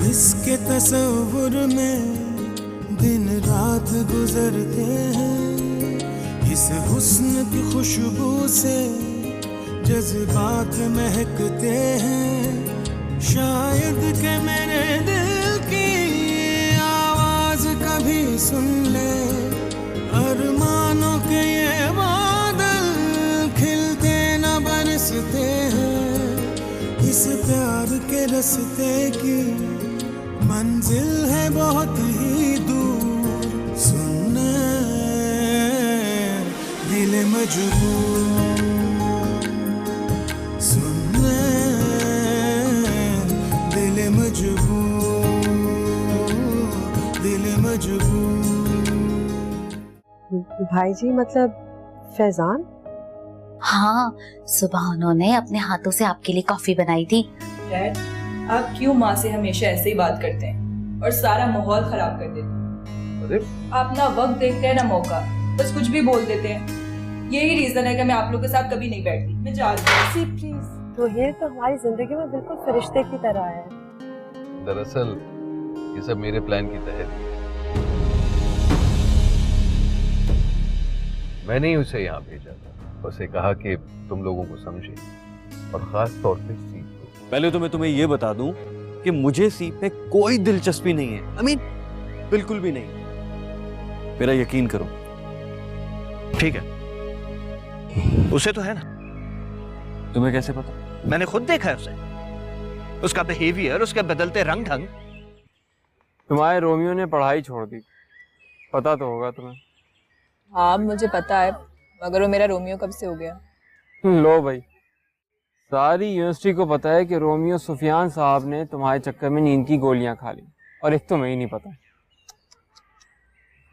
इसके तस्वुर में दिन रात गुजरते हैं, इस हुस्न की खुशबू से जज्बात महकते हैं। शायद के मेरे दिल की आवाज कभी सुन ले, अरमानों के ये बादल खिलते न बरसते हैं। इस प्यार के रास्ते की मंजिल है बहुत ही दूर, सुनना दिल मजबूर, सुनना दिल मजबूर, दिल मजबूर। भाई जी मतलब फैजान? हाँ, सुबह उन्होंने अपने हाथों से आपके लिए कॉफी बनाई थी। डैड, आप क्यों माँ से हमेशा ऐसे ही बात करते हैं और सारा माहौल खराब कर देते हैं? अरे आप ना वक्त देखते हैं ना मौका, बस कुछ भी बोल देते हैं। यही रीजन है कि मैं आप लोग के साथ कभी नहीं बैठती। मैं जा रही हूँ। प्लीज रोहिल तो हमारी जिंदगी में बिल्कुल फरिश्ते की तरह है। दरअसल ये सब मेरे प्लान की तहत ही है। मैंने ही उसे यहाँ भेजा था, उसे कहा कि तुम लोगों को समझे और खास तौर पे सीप को। पहले तो मैं तुम्हें ये बता दूं कि मुझे सीप में कोई दिलचस्पी नहीं है। I mean, बिल्कुल भी नहीं। मेरा यकीन करो। ठीक है, उसे तो है ना। तुम्हें कैसे पता? मैंने खुद देखा है उसे, उसका बिहेवियर, उसके बदलते रंग ढंग। तुम्हारे रोमियो ने पढ़ाई छोड़ दी, पता तो होगा तुम्हें। हाँ मुझे पता है, मगर वो मेरा रोमियो कब से हो गया? लो भाई, सारी यूनिवर्सिटी को पता है कि रोमियो सुफियान साहब ने तुम्हारे चक्कर में नींद की गोलियां खा ली, और एक तुम्हें ही नहीं पता।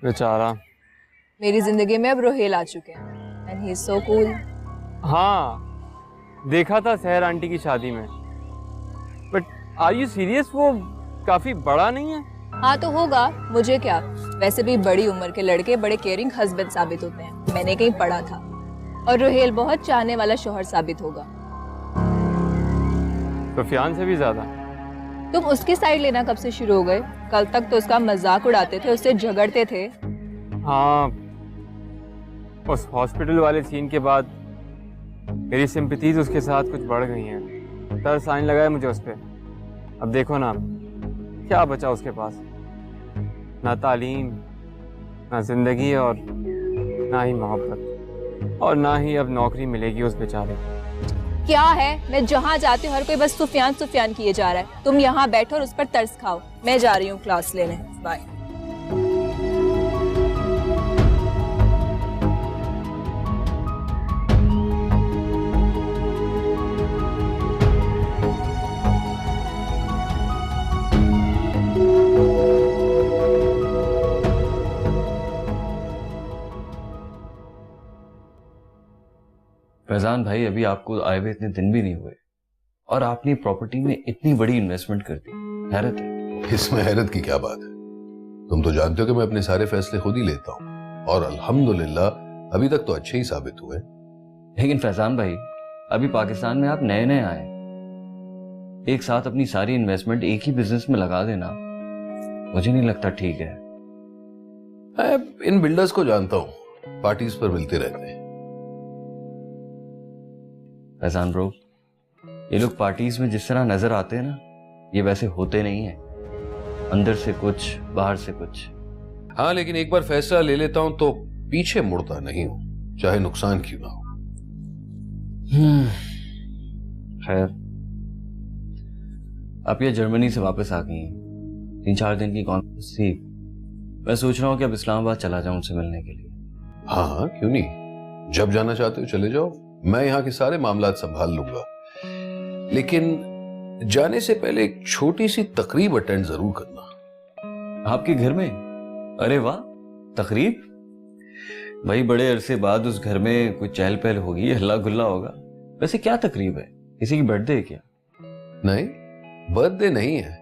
बेचारा। मेरी जिंदगी में अब रोहेल आ चुके हैं and he is so cool. हाँ, देखा था सहर आंटी की शादी में। But are you serious? वो काफी बड़ा नहीं है? हाँ तो होगा, मुझे क्या। वैसे भी बड़ी उम्र के लड़के बड़े केयरिंग हस्बैंड साबित होते हैं, मैंने कहीं पढ़ा था। और रोहेल बहुत चाहने वाला शौहर साबित होगा। सुफियान से भी ज्यादा। तुम उसकी साइड लेना कब से शुरू हो गए? कल तक तो उसका मजाक उड़ाते थे, उससे झगड़ते थे। हाँ, उस हॉस्पिटल वाले सीन के बाद मेरी सिंपैथीज उसके साथ कुछ बढ़ गई हैं। तरस आने लगा है मुझे उस पर। अब देखो ना, क्या बचा उसके पास? ना तालीम, ना जिंदगी, और ना ही मोहब्बत, और ना ही अब नौकरी मिलेगी उस बेचारे को। क्या है, मैं जहाँ जाती हूँ हर कोई बस सुफियान सुफियान किए जा रहा है। तुम यहाँ बैठो और उस पर तरस खाओ। मैं जा रही हूँ क्लास लेने। बाय। फैजान भाई, अभी आपको आए हुए इतने दिन भी नहीं हुए और आपने प्रॉपर्टी में इतनी बड़ी इन्वेस्टमेंट कर दी। हैरत है। इसमें हैरत की क्या बात है? तुम तो जानते हो कि मैं अपने सारे फैसले खुद ही लेता हूँ, और अल्हम्दुलिल्लाह अभी तक तो अच्छे ही साबित हुए। लेकिन फैजान भाई, अभी पाकिस्तान में आप नए नए आए, एक साथ अपनी सारी इन्वेस्टमेंट एक ही बिजनेस में लगा देना मुझे नहीं लगता ठीक है। मैं इन बिल्डर्स को जानता हूँ, पार्टीज पर मिलते रहते हैं। फैजान ब्रो, ये लोग पार्टीज में जिस तरह नजर आते हैं ना, ये वैसे होते नहीं है। अंदर से कुछ, बाहर से कुछ। हाँ, लेकिन एक बार फैसला ले लेता हूं तो पीछे मुड़ता नहीं हूं, चाहे नुकसान क्यों ना हो। खैर, आप ये जर्मनी से वापस आ गई हैं, 3-4 दिन की कॉन्फ्रेंस थी। मैं सोच रहा हूँ कि अब इस्लामाबाद चला जाऊं उनसे मिलने के लिए। हाँ, क्यों नहीं, जब जाना चाहते हो चले जाओ, मैं यहाँ के सारे मामलात संभाल लूंगा। लेकिन जाने से पहले एक छोटी सी तकरीब अटेंड जरूर करना। आपके घर में? अरे वाह, तकरीब? भाई बड़े अरसे बाद उस घर में कोई चहल पहल होगी, हल्ला गुल्ला होगा। वैसे क्या तकरीब है? किसी की बर्थडे है क्या? नहीं, बर्थडे नहीं है,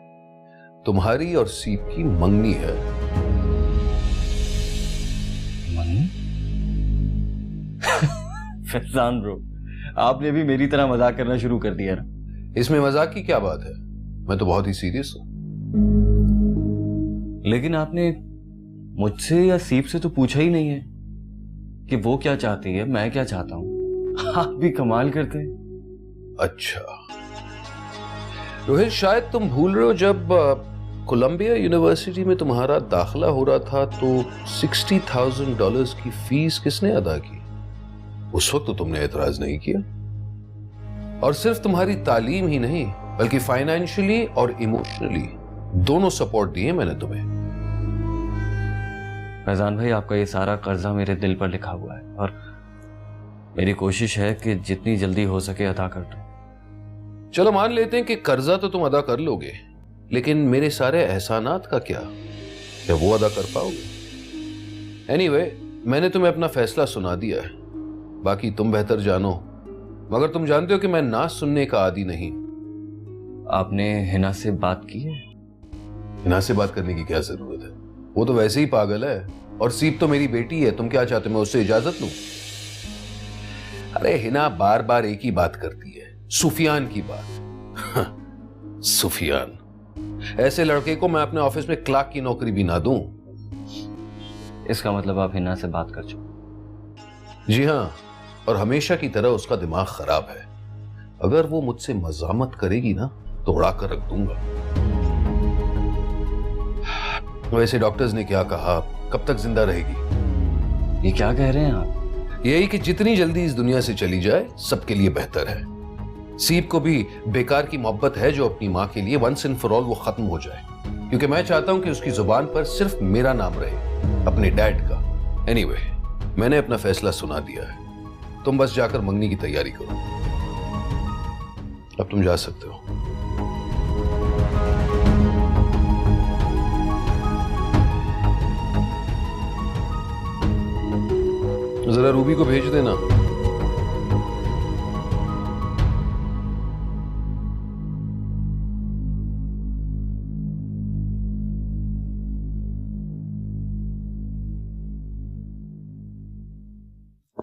तुम्हारी और सीप की मंगनी है। मंगनी? फैजान ब्रो, आपने भी मेरी तरह मजाक करना शुरू कर दिया ना। इसमें मजाक की क्या बात है? मैं तो बहुत ही सीरियस हूं। लेकिन आपने मुझसे या सीप से तो पूछा ही नहीं है कि वो क्या चाहती है, मैं क्या चाहता हूं। आप भी कमाल करते हैं। अच्छा रोहिल, शायद तुम भूल रहे हो, जब कोलंबिया यूनिवर्सिटी में तुम्हारा दाखिला हो रहा था तो $60,000 की फीस किसने अदा की? उस वक्त तो तुमने एतराज नहीं किया। और सिर्फ तुम्हारी तालीम ही नहीं बल्कि फाइनेंशियली और इमोशनली दोनों सपोर्ट दिए मैंने तुम्हें। फैजान भाई, आपका ये सारा कर्जा मेरे दिल पर लिखा हुआ है और मेरी कोशिश है कि जितनी जल्दी हो सके अदा कर दूं। चलो मान लेते हैं कि कर्जा तो तुम अदा कर लोगे, लेकिन मेरे सारे एहसानात का क्या वो अदा कर पाओगे? एनीवे, मैंने तुम्हें अपना फैसला सुना दिया है, बाकी तुम बेहतर जानो। मगर तुम जानते हो कि मैं ना सुनने का आदी नहीं। आपने हिना से बात की है? हिना से बात करने की क्या जरूरत है? वो तो वैसे ही पागल है, और सीप तो मेरी बेटी है। तुम क्या चाहते हो मैं उससे इजाजत लूं? अरे हिना बार बार एक ही बात करती है, सुफियान की बात। सुफियान, ऐसे लड़के को मैं अपने ऑफिस में क्लर्क की नौकरी भी ना दूं। इसका मतलब आप हिना से बात कर चुके? जी हाँ, और हमेशा की तरह उसका दिमाग खराब है। अगर वो मुझसे मजामत करेगी ना तो उड़ा कर रख दूंगा। वैसे डॉक्टर्स ने क्या कहा, कब तक जिंदा रहेगी? ये क्या कह रहे हैं आप? यही कि जितनी जल्दी इस दुनिया से चली जाए सबके लिए बेहतर है। सीप को भी बेकार की मोहब्बत है जो अपनी माँ के लिए वंस एंड फॉर ऑल वो खत्म हो जाए, क्योंकि मैं चाहता हूं कि उसकी जुबान पर सिर्फ मेरा नाम रहे, अपने डैड का। एनीवे, मैंने अपना फैसला सुना दिया है। तुम बस जाकर मंगनी की तैयारी करो। अब तुम जा सकते हो। जरा रूबी को भेज देना।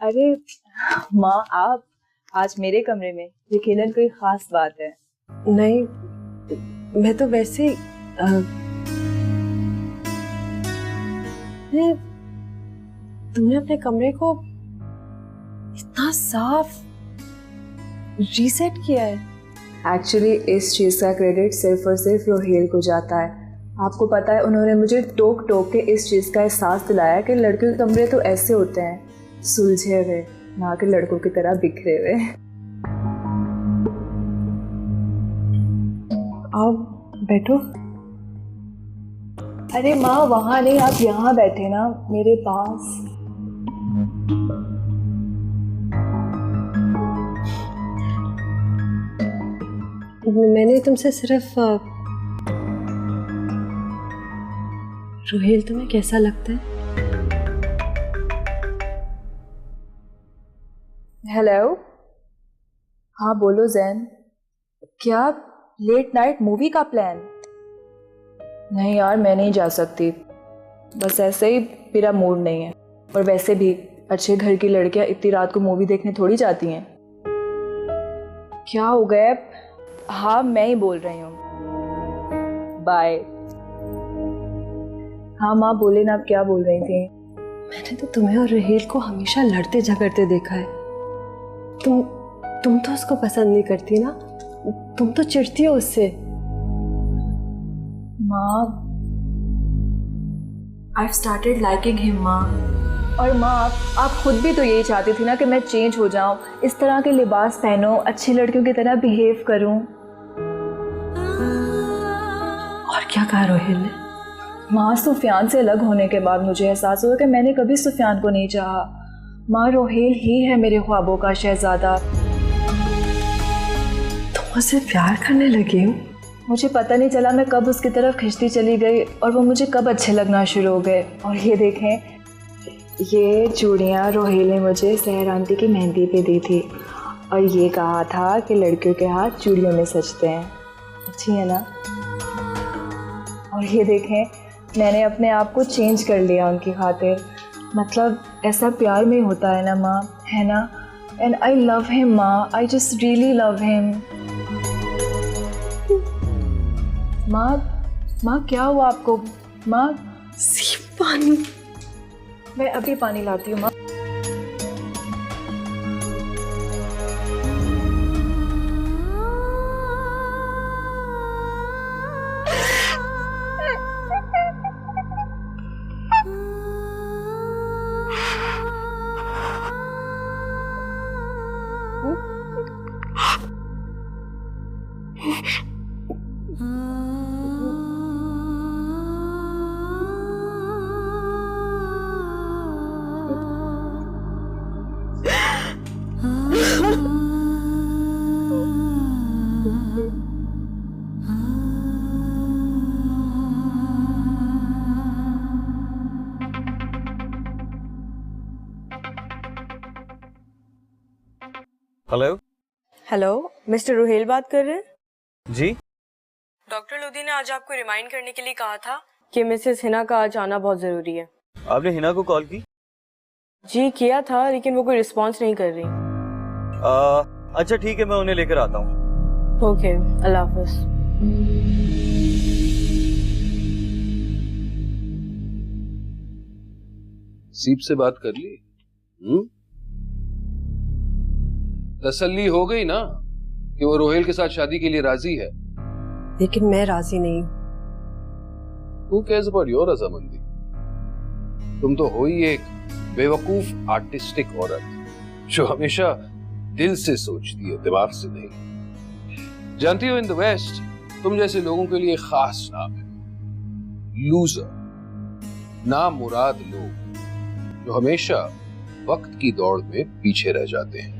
अरे माँ, आप आज मेरे कमरे में, यकीनन कोई खास बात है? नहीं, मैं तो वैसे ही तुमने अपने कमरे को इतना साफ रीसेट किया है। एक्चुअली इस चीज़ का क्रेडिट सिर्फ और सिर्फ रोहेल को जाता है। आपको पता है, उन्होंने मुझे टोक टोक के इस चीज़ का एहसास दिलाया कि लड़कियों के कमरे तो ऐसे होते हैं, सुलझे हुए, ना कि लड़कों की तरह बिखरे हुए। आओ बैठो। अरे माँ, वहाँ नहीं, आप यहाँ बैठे ना मेरे पास। मैंने तुमसे सिर्फ रोहेल तुम्हें कैसा लगता है? हेलो, हाँ बोलो जैन। क्या लेट नाइट मूवी का प्लान? नहीं यार, मैं नहीं जा सकती, बस ऐसे ही मेरा मूड नहीं है। और वैसे भी अच्छे घर की लड़कियां इतनी रात को मूवी देखने थोड़ी जाती हैं। क्या हो गया? हाँ मैं ही बोल रही हूँ, बाय। हाँ माँ बोले ना, आप क्या बोल रही थी? मैंने तो तुम्हें और रोहेल को हमेशा लड़ते झगड़ते देखा है। तुम तो उसको पसंद नहीं करती ना, तुम तो चिढ़ती हो उससे। माँ, I've started liking him माँ। और माँ, आप खुद भी तो यही चाहती थी ना कि मैं चेंज हो जाऊं, इस तरह के लिबास पहनूं, अच्छी लड़कियों की तरह बिहेव करूं। और क्या कहा रोहेल ने? माँ, सुफियान से अलग होने के बाद मुझे एहसास हुआ कि मैंने कभी सुफियान को नहीं चाहा। माँ, रोहेल ही है मेरे ख्वाबों का शहजादा। तुम उससे प्यार करने लगी हो? मुझे पता नहीं चला मैं कब उसकी तरफ खिंचती चली गई और वो मुझे कब अच्छे लगना शुरू हो गए। और ये देखें, ये चूड़ियाँ रोहेल ने मुझे सहर आंटी की मेहंदी पे दी थी, और ये कहा था कि लड़कियों के हाथ चूड़ियों में सजते हैं। अच्छी है ना? और ये देखें, मैंने अपने आप को चेंज कर लिया उनकी खातिर। मतलब ऐसा प्यार में होता है ना माँ, है ना? एंड आई लव हिम माँ, I just really love him. माँ, माँ क्या हुआ आपको? माँ सीप पानी। मैं अभी पानी लाती हूँ माँ। हेलो हेलो, मिस्टर रुहेल बात कर रहे हैं? जी। डॉक्टर लोधी ने आज आपको रिमाइंड करने के लिए कहा था कि मिसेस हिना का आज आना बहुत जरूरी है। आपने हिना को कॉल की? जी किया था, लेकिन वो कोई रिस्पॉन्स नहीं कर रही। अच्छा ठीक है, मैं उन्हें लेकर आता हूँ। ओके, अल्लाह हाफिज। सीप से बात कर ली? तसल्ली हो गई ना कि वो रोहेल के साथ शादी के लिए राजी है? लेकिन मैं राजी नहीं हूँ। Who cares about your रजामंदी? तुम तो हो ही एक बेवकूफ आर्टिस्टिक औरत जो हमेशा दिल से सोचती है, दिमाग से नहीं। जानती हो, इन द वेस्ट तुम जैसे लोगों के लिए खास नाम है, लूजर, नामुराद लोग जो हमेशा वक्त की दौड़ में पीछे रह जाते हैं।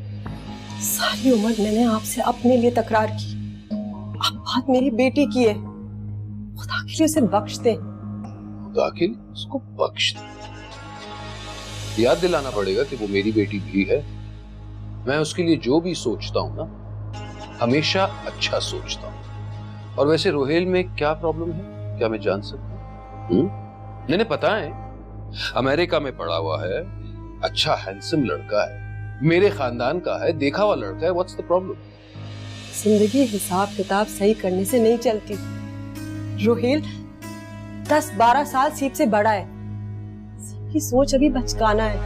सारी उम्र मैंने आपसे अपने लिए तकरार की, अब बात मेरी बेटी की है। खुदा के लिए उसे बख्श दे। खुदा के लिए उसको बख्श दे? याद दिलाना पड़ेगा कि वो मेरी बेटी भी है। मैं उसके लिए जो भी सोचता हूँ ना, हमेशा अच्छा सोचता हूँ। और वैसे रोहेल में क्या प्रॉब्लम है, क्या मैं जान सकता हूँ? मैंने पता है, अमेरिका में पढ़ा हुआ है, अच्छा हैंडसम लड़का है, मेरे खानदान का है, देखा हुआ लड़का है। What's the problem? जिंदगी हिसाब किताब सही करने से नहीं चलती। रोहेल 10-12 साल सीप से बड़ा है। सीप की सोच अभी बचकाना है।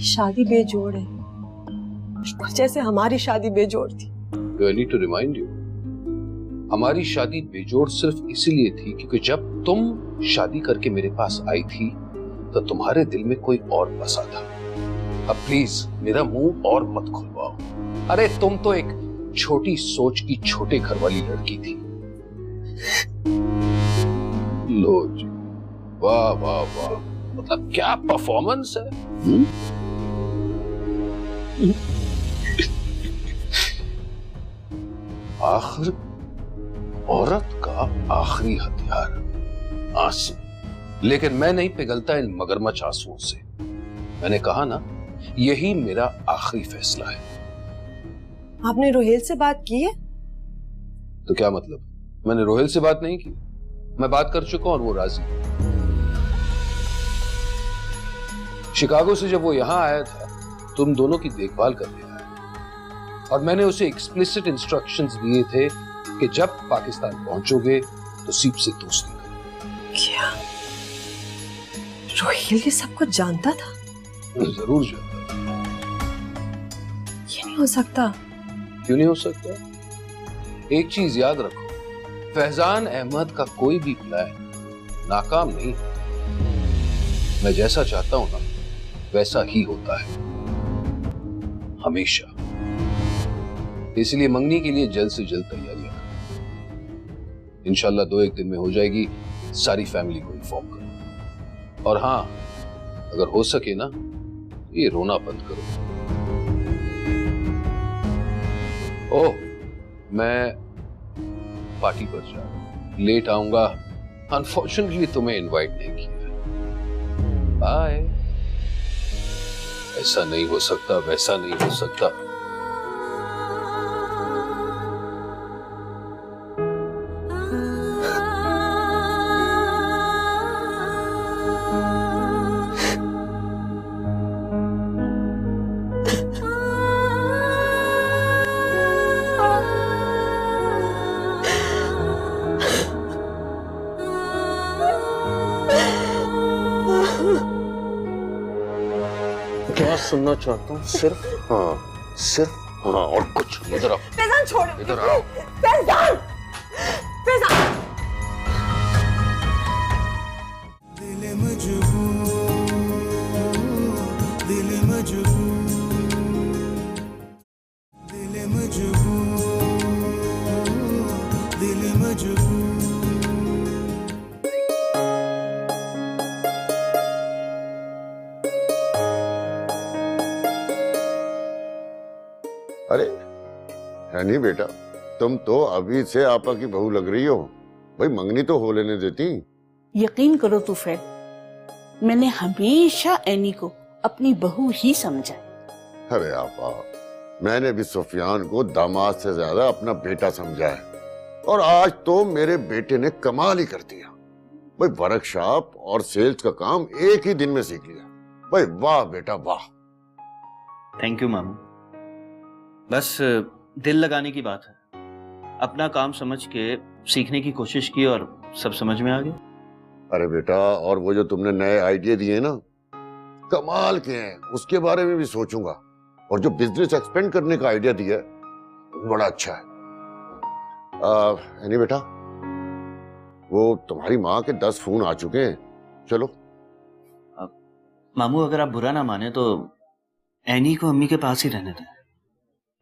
शादी बेजोड़ है, जैसे हमारी शादी बेजोड़ थी। I need to remind you, हमारी शादी बेजोड़ सिर्फ इसीलिए थी क्योंकि जब तुम शादी करके मेरे पास आई थी तो तुम्हारे दिल में कोई और बसा था। अब प्लीज मेरा मुंह और मत खुलवाओ। अरे तुम तो एक छोटी सोच की छोटे घर वाली लड़की थी। लो जी, वाह वाह वाह, मतलब क्या परफॉर्मेंस है। आखिर औरत का आखिरी हथियार आंसू, लेकिन मैं नहीं पिघलता इन मगरमच्छ आंसुओं से। मैंने कहा ना, यही मेरा आखिरी फैसला है। आपने रोहेल से बात की है? तो क्या मतलब? मैंने रोहेल से बात नहीं की? मैं बात कर चुका हूं और वो राजी। शिकागो से जब वो यहां आया था, तुम दोनों की देखभाल करने आया और मैंने उसे एक्सप्लिसिट इंस्ट्रक्शंस दिए थे कि जब पाकिस्तान पहुंचोगे तो सीप से दोस्ती करो। क्या रोहेल ये सब कुछ जानता था? जरूर जानता था। ये नहीं हो सकता। क्यों नहीं हो सकता? एक चीज याद रखो, फैजान अहमद का कोई भी प्लान नाकाम नहीं। मैं जैसा चाहता हूं ना, वैसा ही होता है हमेशा। इसलिए मंगनी के लिए जल्द से जल्द तैयारियां करो। इंशाल्लाह 2-1 दिन में हो जाएगी। सारी फैमिली को इन्फॉर्म करो। और हाँ, अगर हो सके ना, ये रोना बंद करो। ओह, मैं पार्टी पर जा रहा हूं, लेट आऊंगा। अनफॉर्चुनेटली तुम्हें इनवाइट नहीं किया। बाय। ऐसा नहीं हो सकता, वैसा नहीं हो सकता। सुनना चाहता हूँ सिर्फ हाँ, सिर्फ हाँ और कुछ। इधर आओ। फैजान छोड़। इधर आओ। फैजान, फैजान। दिल मजबूर, दिल मजबूर, दिल मजबूर, दिल मजबूर। अरे नहीं बेटा, तुम तो अभी से आपा की बहू लग रही हो। भाई मंगनी तो हो लेने देती। यकीन करो तुफैल, मैंने हमेशा एनी को अपनी बहू ही समझा। अरे आपा, मैंने भी सुफियान को दामाद से ज्यादा अपना बेटा समझा है, और आज तो मेरे बेटे ने कमाल ही कर दिया। भाई वर्कशॉप और सेल्स का काम एक ही दिन में सीख लिया। भाई वाह बेटा वाह। थैंक यू मामू। बस दिल लगाने की बात है। अपना काम समझ के सीखने की कोशिश की और सब समझ में आ गया। अरे बेटा, और वो जो तुमने नए आइडिया दिए ना, कमाल के हैं, उसके बारे में भी सोचूंगा। और जो बिजनेस एक्सपेंड करने का आइडिया दिया है बड़ा अच्छा है। बेटा, वो तुम्हारी माँ के 10 फोन आ चुके हैं। चलो मामू, अगर आप बुरा ना माने तो एनी को अम्मी के पास ही रहने दें।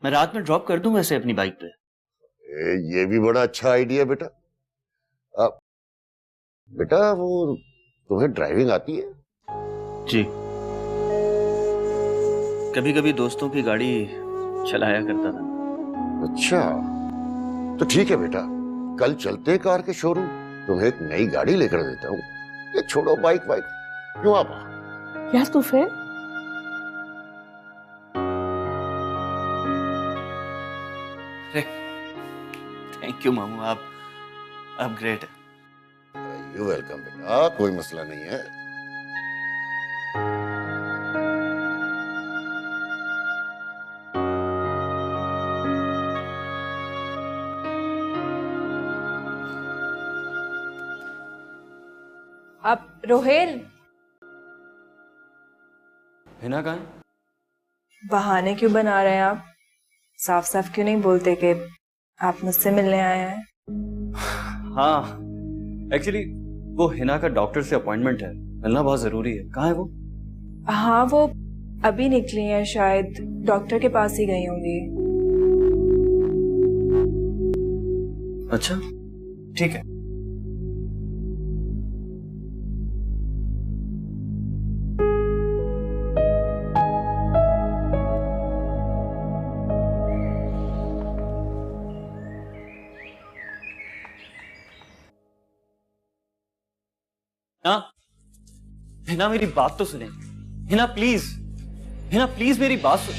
मैं रात में ड्रॉप कर दूं वैसे अपनी बाइक पे। ये भी बड़ा अच्छा आइडिया बेटा। बेटा, वो तुम्हें ड्राइविंग आती है? जी, कभी कभी दोस्तों की गाड़ी चलाया करता था। अच्छा, तो ठीक है बेटा, कल चलते हैं कार के शोरूम। तुम्हें एक नई गाड़ी लेकर देता हूँ। ये छोड़ो बाइक, क्यों आपा? यार तुफैल, थैंक यू मामू, आप ग्रेट है। यू वेलकम बेटा, कोई मसला नहीं है। अब रोहेल, हिना कहाँ है? बहाने क्यों बना रहे हैं आप? साफ साफ क्यों नहीं बोलते कि आप मुझसे मिलने आए हैं? हाँ, एक्चुअली वो हिना का डॉक्टर से अपॉइंटमेंट है, मिलना बहुत जरूरी है। कहाँ है वो? हाँ, वो अभी निकली हैं, शायद डॉक्टर के पास ही गई होंगी। अच्छा, ठीक है। हिना मेरी बात तो सुने। हिना प्लीज, हिना प्लीज मेरी बात सुन।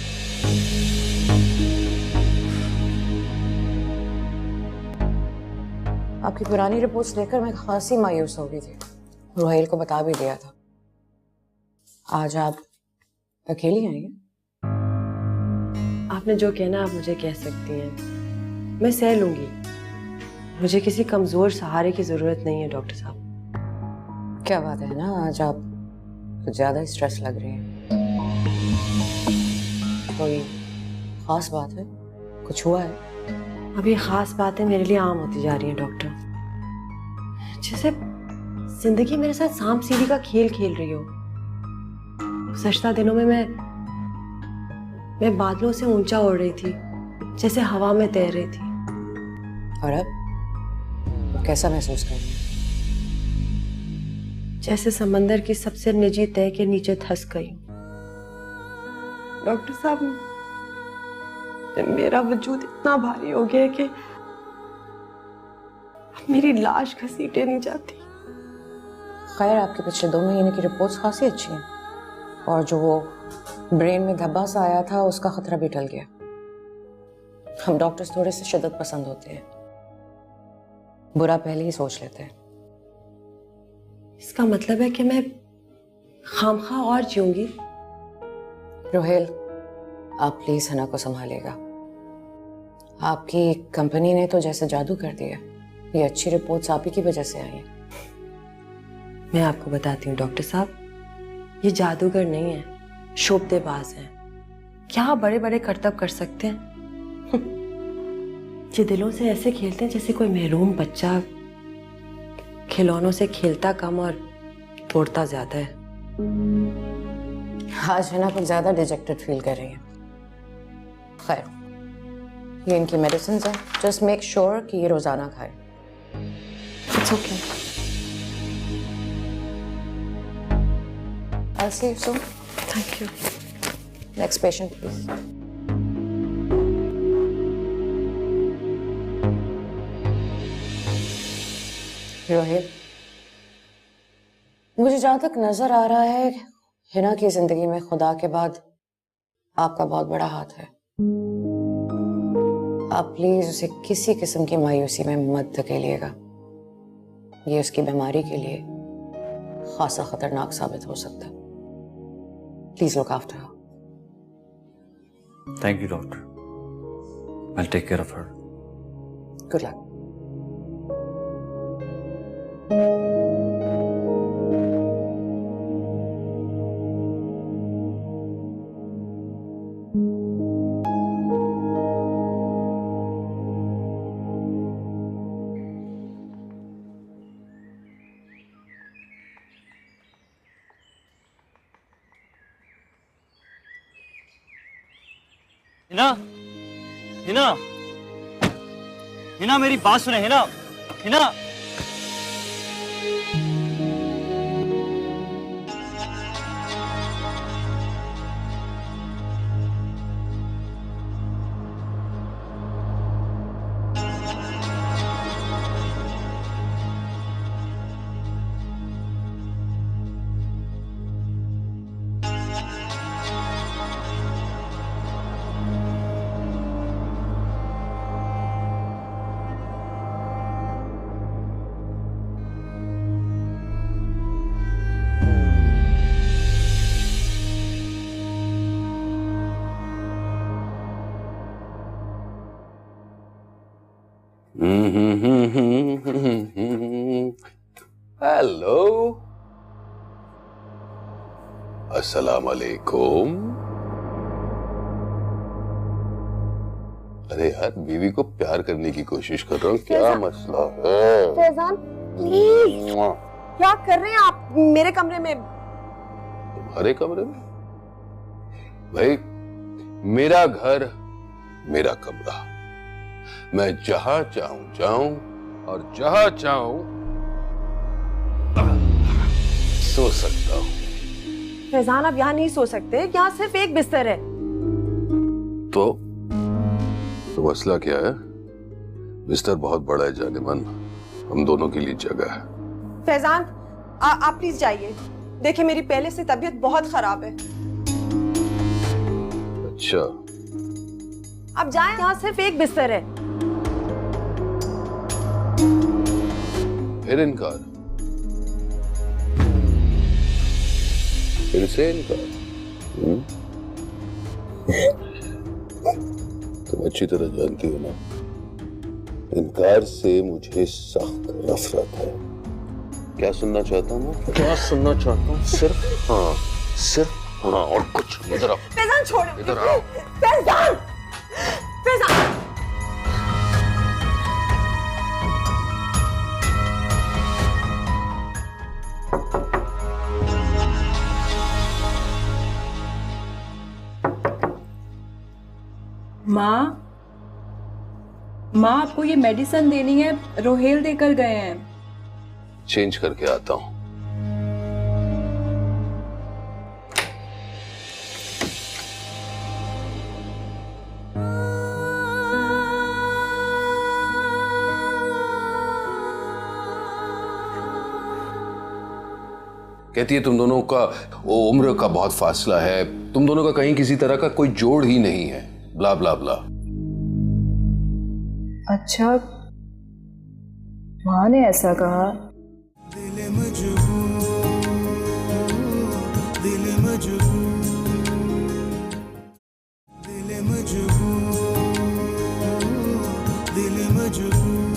आपकी पुरानी रिपोर्ट्स लेकर मैं खासी मायूस हो गई थी। रोहेल को बता भी दिया था। आज आप अकेली आई हैं? आपने जो कहना आप मुझे कह सकती हैं, मैं सह लूंगी। मुझे किसी कमजोर सहारे की जरूरत नहीं है डॉक्टर साहब। क्या बात है ना, आज आप कुछ ज्यादा स्ट्रेस लग रही है। कोई खास बात है? कुछ हुआ है? अब ये खास बातें मेरे लिए आम होती जा रही हैं डॉक्टर। जैसे जिंदगी मेरे साथ सांप सीढ़ी का खेल खेल रही हो। गुज़श्ता दिनों में मैं बादलों से ऊंचा उड़ रही थी, जैसे हवा में तैर रही थी। और अब कैसा महसूस कर रही हैं? जैसे समंदर की सबसे निजी तह के नीचे धंस गई। डॉक्टर साहब, मेरा वजूद इतना भारी हो गया है कि अब मेरी लाश घसीटे नहीं जाती। खैर, आपके पिछले 2 महीने की रिपोर्ट्स खासी अच्छी हैं, और जो वो ब्रेन में धब्बा सा आया था उसका खतरा भी टल गया। हम डॉक्टर्स थोड़े से शिद्दत पसंद होते हैं, बुरा पहले ही सोच लेते हैं। इसका मतलब है कि मैं खामखा और जीऊंगी? रोहेल, आप प्लीज हिना को संभालिएगा। आपकी कंपनी ने तो जैसे जादू कर दिया। ये अच्छी रिपोर्ट्स आप ही की वजह से आई हैं। मैं आपको बताती हूँ डॉक्टर साहब, ये जादूगर नहीं है, शोबदेबाज हैं, क्या बड़े बड़े करतब कर सकते हैं। ये दिलों से ऐसे खेलते हैं जैसे कोई महरूम बच्चा खिलौनों से खेलता कम और तोड़ता ज्यादा है। आज है ना कुछ ज्यादा डिजेक्टेड फील कर रही है। खैर, ये इनकी मेडिसिन है, जस्ट मेक श्योर कि ये रोजाना खाए। It's okay. I'll see you soon. Thank you. Next patient, please. Rohit, मुझे जहां तक नजर आ रहा है हिना की जिंदगी में खुदा के बाद आपका बहुत बड़ा हाथ है। आप प्लीज उसे किसी किस्म की मायूसी में मत धकेलिएगा। ये उसकी बीमारी के लिए खासा खतरनाक साबित हो सकता है। Please look after her. Thank you doctor, I'll take care of her. Good luck. Hina, Hina, Hina मेरी बात सुने। हिना, हिना। हेलो, अस्सलाम वालेकुम। अरे यार, बीवी को प्यार करने की कोशिश कर रहा हूँ, क्या मसला है? फैजान प्लीज, क्या कर रहे हैं आप मेरे कमरे में? तुम्हारे कमरे में? भाई, मेरा घर, मेरा कमरा, मैं जहां चाहूं जाऊं और जहां चाहूं सो सकता हूं। फैजान, आप यहाँ नहीं सो सकते, यहाँ सिर्फ एक बिस्तर है। तो मसला क्या है? बिस्तर बहुत बड़ा है जानेमन, हम दोनों के लिए जगह है। फैजान, आप प्लीज जाइए। देखिए, मेरी पहले से तबीयत बहुत खराब है। अच्छा, आप जाएं, यहाँ सिर्फ एक बिस्तर है। फिर इनकार, फिर से इनकार। तुम अच्छी तरह जानती हो ना, इनकार से मुझे सख्त नफरत है। क्या सुनना चाहता हूँ मैं? क्या सुनना चाहता हूँ? सिर्फ हाँ, सिर्फ हाँ, और कुछ। इधर आओ। फैजान छोड़ो। इधर आओ। फैजान, फैजान। माँ, आपको ये मेडिसिन देनी है, रोहेल देकर गए हैं। चेंज करके आता हूँ। कहती है तुम दोनों का उम्र का बहुत फासला है, तुम दोनों का कहीं किसी तरह का कोई जोड़ ही नहीं है, ब्ला ब्ला ब्ला। अच्छा, माँ ने ऐसा कहा? दिल मजबूर, दिल मजबूर, दिल मजबूर, दिल मजबूर।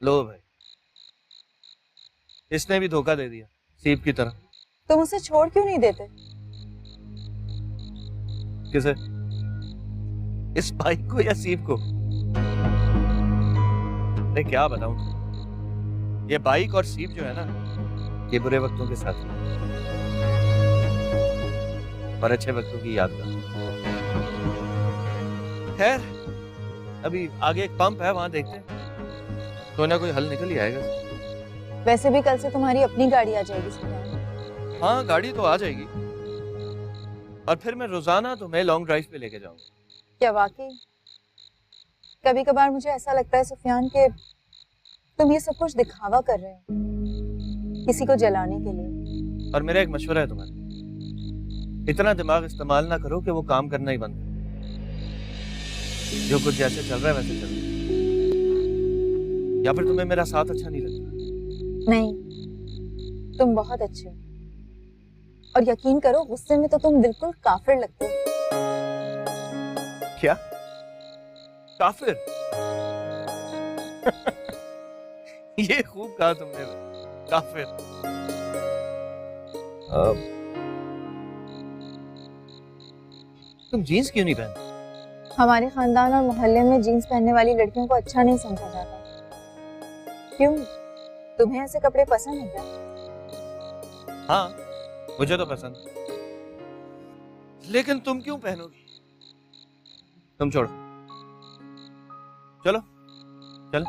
लो भाई, इसने भी धोखा दे दिया सीप की तरह। तुम उसे छोड़ क्यों नहीं देते? किसे? इस बाइक को या सीप को? मैं क्या बताऊं, ये बाइक और सीप जो है ना, ये बुरे वक्तों के साथ और अच्छे वक्तों की यादगार। खैर, अभी आगे एक पंप है, वहां देखते हैं, कोई ना कोई हल निकल ही आएगा। वैसे भी कल से तुम्हारी अपनी गाड़ी आ जाएगी सुबह। हाँ, गाड़ी तो आ जाएगी, और फिर मैं रोजाना तुम्हें लॉन्ग ड्राइव पे लेके जाऊंगा। क्या वाकई? कभी कभार मुझे ऐसा लगता है सुफियान के तुम ये सब कुछ दिखावा कर रहे हो, किसी को जलाने के लिए। और मेरा एक मशवरा है तुम्हारे, इतना दिमाग इस्तेमाल ना करो कि वो काम करना ही बंद कर। जो कुछ जैसे चल रहा है वैसे चल रहा है। या फिर तुम्हें मेरा साथ अच्छा नहीं लगता? नहीं, तुम बहुत अच्छे हो, और यकीन करो गुस्से में तो तुम बिल्कुल काफिर लगते हो। क्या काफिर? ये खूब कहा तुमने, काफिर। तुम जीन्स क्यों नहीं पहनते? हमारे खानदान और मोहल्ले में जीन्स पहनने वाली लड़कियों को अच्छा नहीं समझा जाता। क्यों, तुम्हें ऐसे कपड़े पसंद है क्या? हाँ, मुझे तो पसंद, लेकिन तुम क्यों पहनोगी? तुम छोड़ो, चलो चलो।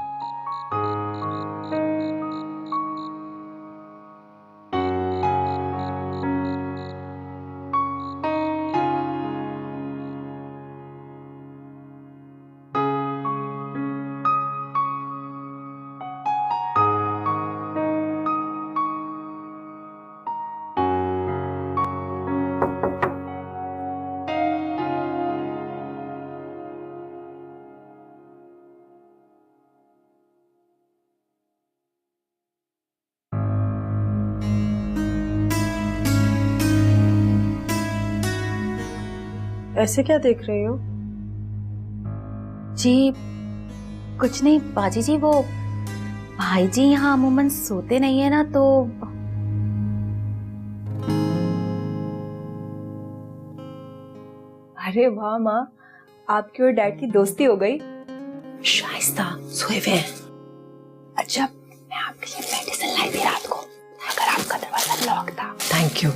ऐसे क्या देख रही हो? जी कुछ नहीं बाजी जी, वो भाई जी यहाँ अमूमन सोते नहीं है ना, तो अरे वाह माँ, आपकी और डैड की दोस्ती हो गई। शाइस्ता सोए हुए हैं। अच्छा, मैं आपके लिए मेडिसिन लाई थी रात को, अगर आपका दरवाजा लॉक था। Thank you.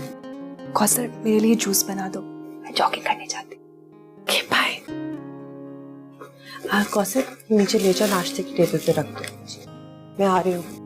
कौसर, मेरे लिए जूस बना दो, मैं जॉगिंग करने जाती हूँ। Okay bye. कौसर नीचे ले जा, नाश्ते की टेबल पे रख दो, मैं आ रही हूँ।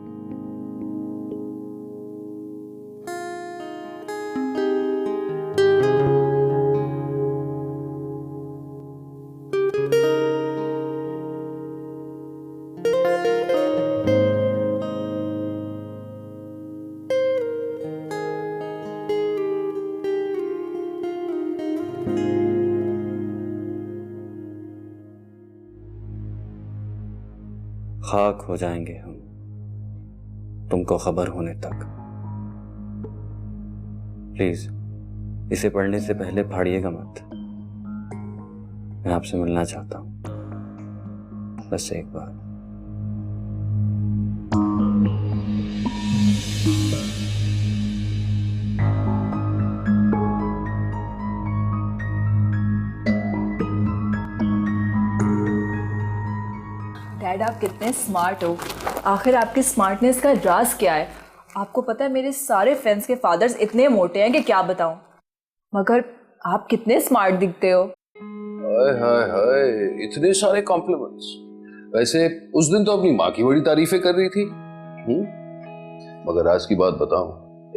खाक हो जाएंगे हम तुमको खबर होने तक। प्लीज इसे पढ़ने से पहले फाड़िएगा मत, मैं आपसे मिलना चाहता हूं बस एक बार। डैड, आप कितने स्मार्ट हो। आखिर आपकी स्मार्टनेस का राज क्या है? आपको पता है मेरे सारे फ्रेंड्स के फादर्स इतने मोटे हैं कि क्या बताऊं, मगर आप कितने स्मार्ट दिखते हो। हाय हाय हाय, इतने सारे कॉम्प्लीमेंट्स। वैसे उस दिन तो अपनी माँ की बड़ी तारीफें कर रही थी। मगर आज की बात बताऊं,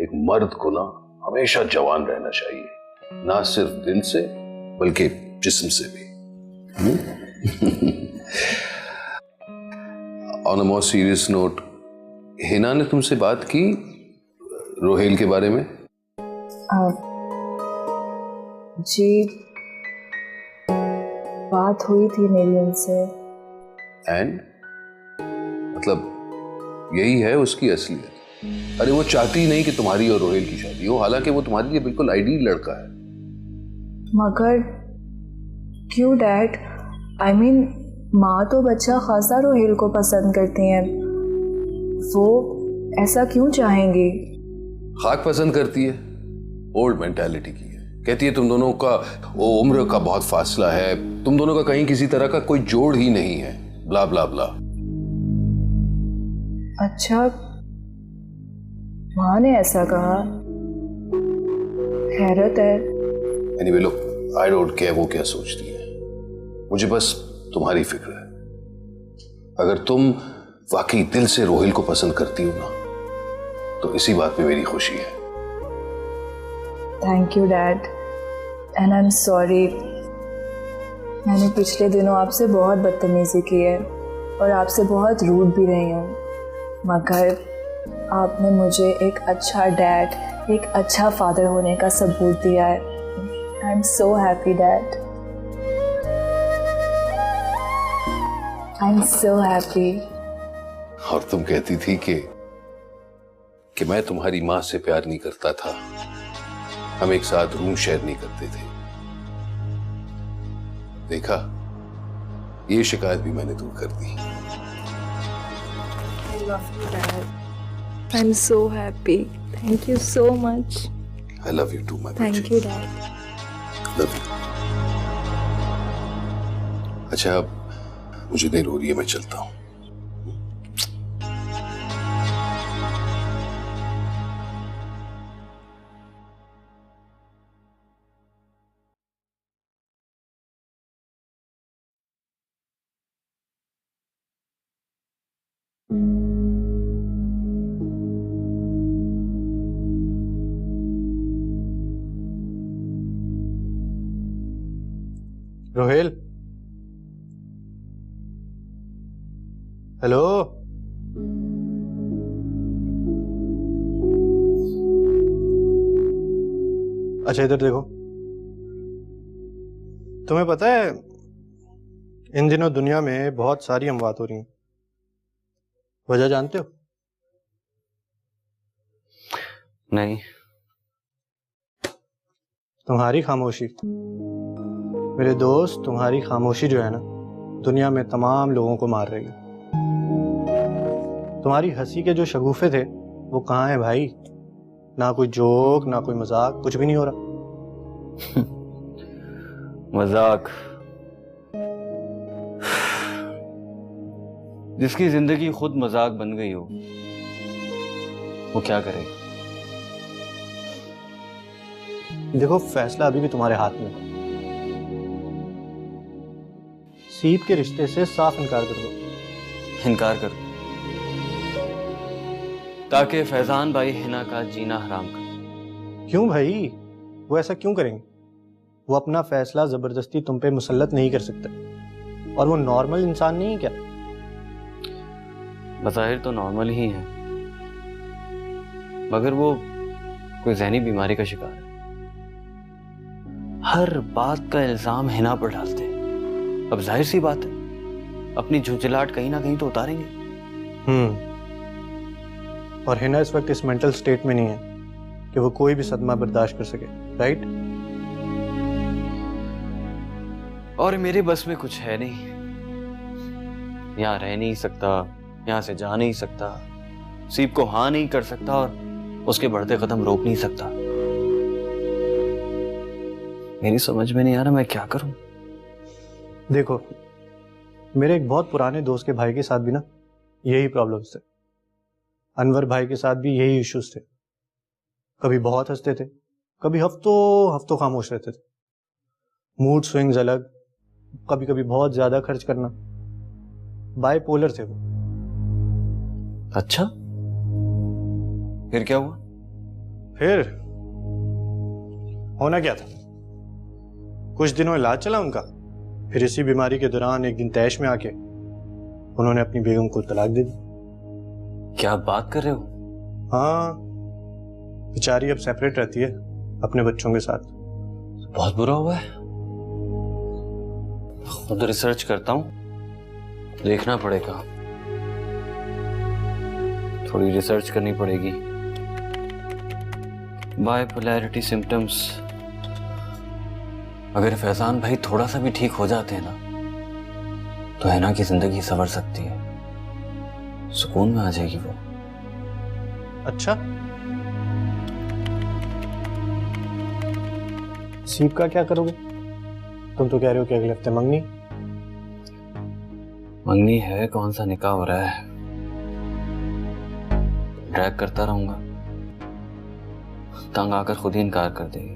एक मर्द को ना हमेशा जवान रहना चाहिए, ना सिर्फ दिल से बल्कि जिस्म से भी। On a more serious note, Hina ने तुमसे बात की रोहेल के बारे में? जी, बात हुई थी मेरी उनसे। एंड मतलब यही है उसकी असलियत? अरे वो चाहती नहीं कि तुम्हारी और रोहेल की शादी हो, हालांकि वो तुम्हारे लिए बिल्कुल आइडियल लड़का है। मगर क्यों डैड? आई मीन, माँ तो बच्चा खासा रोहेल को पसंद करती हैं, वो ऐसा क्यों चाहेंगी? खाक पसंद करती है, ओल्ड मेंटालिटी की है। कहती है तुम दोनों का वो उम्र का बहुत फासला है, तुम दोनों का कहीं किसी तरह का कोई जोड़ ही नहीं है, ब्ला ब्ला ब्ला। अच्छा, माँ ने ऐसा कहा? हैरत है। Anyway look, I don't care वो क्या सोचती है, मुझे बस तुम्हारी फिक्र है। अगर तुम वाकई दिल से रोहिल को पसंद करती हो ना, तो इसी बात में मेरी खुशी है। Thank you dad, and I am sorry. मैंने पिछले दिनों आपसे बहुत बदतमीजी की है और आपसे बहुत रूड भी रही हूँ, मगर आपने मुझे एक अच्छा डैड, एक अच्छा फादर होने का सबूत दिया है। आई am so happy dad, I am so happy. और तुम कहती थी कि मैं तुम्हारी माँ से प्यार नहीं करता था, हम एक साथ रूम शेयर नहीं करते थे। देखा, ये शिकायत भी मैंने दूर कर दी। I am so happy, thank you so much. I love you too my thank you dad. Love you. अच्छा, अब मुझे देर हो रही है, मैं चलता हूँ। रोहेल, हेलो। अच्छा इधर देखो, तुम्हें पता है इन दिनों दुनिया में बहुत सारी अमवात हो रही हैं, वजह जानते हो? नहीं। तुम्हारी खामोशी। मेरे दोस्त, तुम्हारी खामोशी जो है ना, दुनिया में तमाम लोगों को मार रही है। तुम्हारी हंसी के जो शगुफे थे वो कहाँ है भाई? ना कोई जोक, ना कोई मजाक, कुछ भी नहीं हो रहा। मजाक? जिसकी जिंदगी खुद मजाक बन गई हो, वो क्या करेगा? देखो, फैसला अभी भी तुम्हारे हाथ में है। सीप के रिश्ते से साफ इनकार कर दो। इनकार कर दो ताकि फैजान भाई हिना का जीना हराम कर। क्यों भाई, वो ऐसा क्यों करेंगे? वो अपना फैसला जबरदस्ती तुम पे मुसल्लत नहीं कर सकते, और वो नॉर्मल इंसान नहीं है क्या? बज़ाहिर तो नॉर्मल ही है, मगर वो कोई ज़हनी बीमारी का शिकार है। हर बात का इल्जाम हिना पर डालते हैं। अब जाहिर सी बात है, अपनी झुंझलाहट कहीं ना कहीं तो उतारेंगे। और हिना इस वक्त इस मेंटल स्टेट में नहीं है कि वो कोई भी सदमा बर्दाश्त कर सके, राइट? और मेरे बस में कुछ है नहीं, यहाँ रह नहीं सकता, यहाँ से जा नहीं सकता, सीप को हाँ नहीं कर सकता और उसके बढ़ते कदम रोक नहीं सकता। मेरी समझ में नहीं आ रहा मैं क्या करूं। देखो, मेरे एक बहुत पुराने दोस्त के भाई के साथ भी ना यही प्रॉब्लम्स थे। अनवर भाई के साथ भी यही इश्यूज थे। कभी बहुत हंसते थे, कभी हफ्तों हफ्तों खामोश रहते थे। मूड स्विंग्स अलग, कभी कभी बहुत ज्यादा खर्च करना। बाइपोलर थे वो। अच्छा, फिर क्या हुआ? फिर होना क्या था, कुछ दिनों इलाज चला उनका, फिर इसी बीमारी के दौरान एक दिन तैश में आके उन्होंने अपनी बेगम को तलाक दे दी। क्या बात कर रहे हो? हाँ, बेचारी अब सेपरेट रहती है अपने बच्चों के साथ। बहुत बुरा हुआ है। खुद रिसर्च करता हूं, देखना पड़ेगा, थोड़ी रिसर्च करनी पड़ेगी। बाइपोलैरिटी सिम्टम्स, अगर फैजान भाई थोड़ा सा भी ठीक हो जाते हैं ना, तो हिना की जिंदगी संवर सकती है, सुकून में आ जाएगी वो। अच्छा, सीप का क्या करोगे? तुम तो कह रहे हो कि अगले हफ्ते मंगनी। मंगनी है, कौन सा निकाह हो रहा है? ड्रैग करता रहूंगा, तंग आकर खुद ही इनकार कर देगी।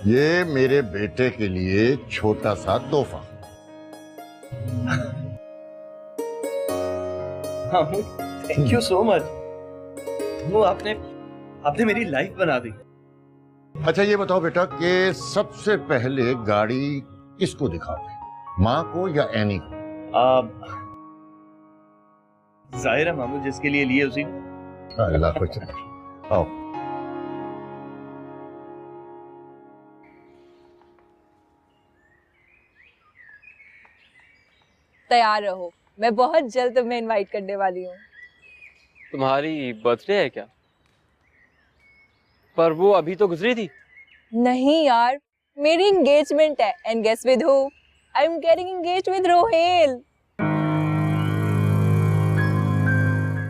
ये मेरे बेटे के लिए छोटा सा तोहफा। Thank you so much. आपने मेरी लाइफ बना दी। अच्छा ये बताओ बेटा कि सबसे पहले गाड़ी किसको दिखाओगे, माँ को या एनी को? जाहिर है मामू, जिसके लिए लिए उसी। अल्लाह कुछ आओ। तैयार रहो, मैं बहुत जल्द तुम्हें इनवाइट करने वाली हूँ। तुम्हारी बर्थडे है क्या? पर वो अभी तो गुजरी थी। नहीं यार, मेरी एंगेजमेंट है। And guess with who? I am getting engaged with Rohel.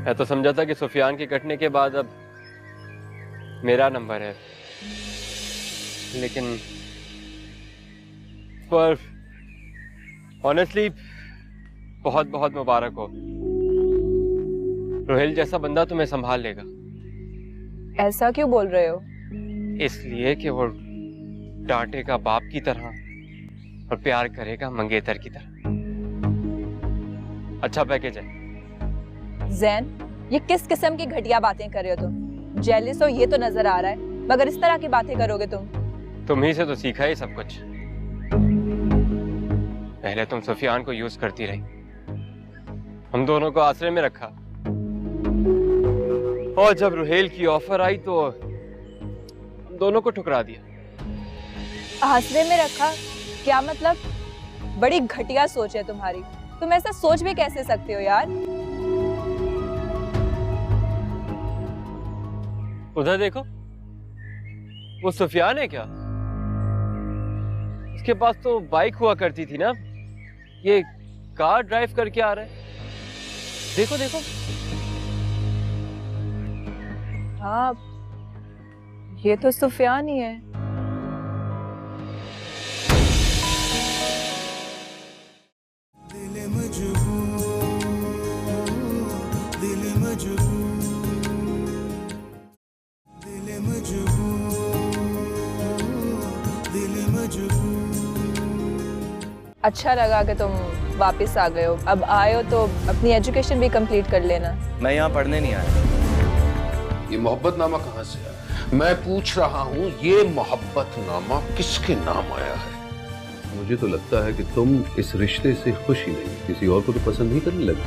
मैं तो समझा था कि सुफियान के कटने के बाद अब मेरा नंबर है, लेकिन पर ऑनेस्टली बहुत बहुत मुबारक हो। रोहेल जैसा बंदा तुम्हें संभाल लेगा। ऐसा क्यों बोल रहे हो? इसलिए कि वो डांटेगा बाप की तरह और प्यार करेगा मंगेतर की तरह। अच्छा पैकेज है। जैन, ये किस किस्म की घटिया बातें कर रहे हो तुम? जेलिस हो ये तो नजर आ रहा है, मगर इस तरह की बातें करोगे तुम ही से तो सीखा है सब कुछ। पहले तुम सुफियान को यूज करती रही, हम दोनों को आसरे में रखा, और जब रुहेल की ऑफर आई तो हम दोनों को ठुकरा दिया। आसरे में रखा? क्या मतलब? बड़ी घटिया सोच है तुम्हारी। तुम ऐसा सोच भी कैसे सकते हो यार? उधर देखो, वो सुफियान है क्या? उसके पास तो बाइक हुआ करती थी ना, ये कार ड्राइव करके आ रहा है। देखो देखो। हाँ, ये तो सुफियान ही है। दिल मजबूर, दिल मजबूर, दिल मजबूर, दिल मजबूर। अच्छा लगा कि तुम वापस आ गए हो। अब आए हो तो अपनी एजुकेशन भी कंप्लीट कर लेना। मैं यहाँ पढ़ने नहीं आया। ये मोहब्बतनामा कहाँ से आया? मैं पूछ रहा हूँ, ये मोहब्बतनामा किसके नाम आया है? मुझे तो लगता है कि तुम इस रिश्ते से खुश ही नहीं, किसी और को तो पसंद नहीं करने लगे।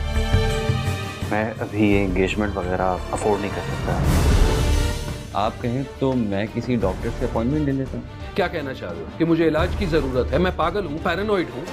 मैं अभी ये एंगेजमेंट वगैरह अफोर्ड नहीं कर सकता। आप कहें तो मैं किसी डॉक्टर से अपॉइंटमेंट ले लेता हूँ। क्या कहना चाह रहे हो? कि मुझे इलाज की जरूरत है? मैं पागल हूँ, पैरानॉइड हूँ?